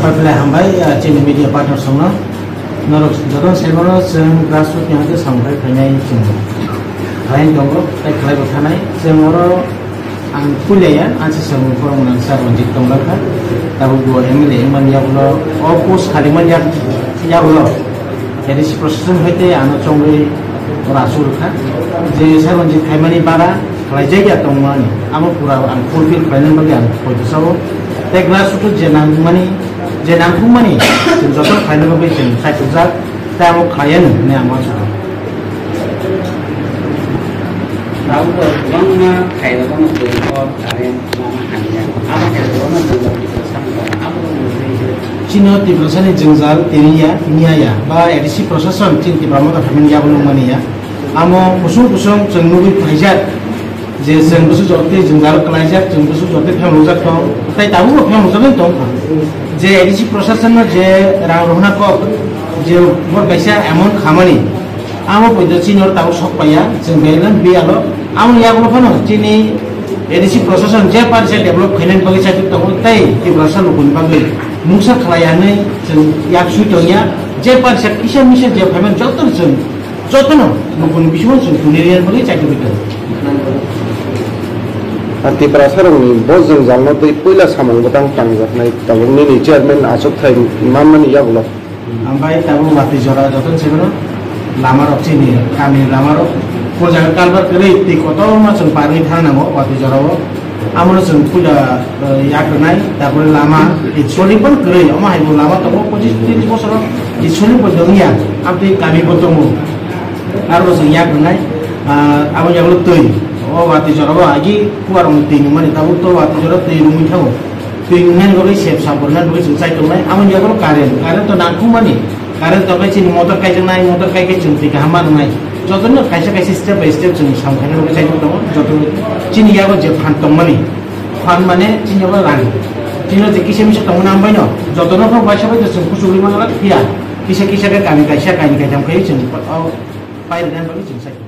Hampir hambai chini media partner songna norok jodoh selmono seng grassroots yang ada sampai kanyai chini lain dongro tai kelai bertanai semoro ang kuliah ansi semu kurang menang wajib donglaka tahu dua MLA yang menjauh opus kaliman yang jauh jadi si prosesnya itu anak congri rasul kan jadi saya wajib kaliman bara kelai jaga tongmani amo pura ang fulfill kalian bagian itu so tai grassroots jenang mani jodoh kalian bagian saya kerja tahu klien ni amat sahaja tahu bangna kaya bangna berikut kalian nama hanya apa kaya bangna berikut sama apa Cina di perusahaan jengzal tiriya ya ba edisi prosesan cina di pramuka family ya belum mani ya amo kusung jengnubi pelajar je jeng busu jote jengzal pelajar jeng busu jote family jat tong tai tahu family jat tong je edisi prosesan je rohna ko je mor kaisa emon khamani amo podo Cina tahu sok paya jeng belan bialo amo ya belum pano cini edisi prosesan je par se develop kainan bagi saya tu tong tai di prosesan lukun bagi musa kelayannya jeng yak suitonya je par se kisah je family jotono lukun bisuan jeng tunirian bagi saya tu betul Anti perasaan ini, bos jengzal nanti pula samang betang tanggap naik tanggap ini chairman asok thai imam ni ya belum ampai tahu mati jora joton sebenarnya lamar opsi ni kami lamar ko jaga kalbar kere ti ko to ma chung pari thana mo mati jora wo amro chung pula yak nai tapore lama icholi pon kere ama hai lama to ko ji ti ko soro icholi po dunia amti kami botomu aro chung yak nai amo jaglo tui o mati jora wo agi kuar muti ni mani tabu to mati jora tui rumi thawo Dengan kalau siap sampurna dulu selesai tu lah. Aman jaga kalau karen to nangku mani. Karen to kai cini motor kai jenai motor kai ke cunti kehamar nai. Jodohnya kaisa step by step cuni sampai kalau saya tu tahu. Jodoh cini ya kalau jep hantam mani. Han mane cini kalau rani. Cini tu kisah misal tahu nampai no. Jodohnya kalau baca baca cuni kusuli mana lah. Kisah ke kami kaisa jam kai cuni. Oh, pai dengan bagi cuni saya.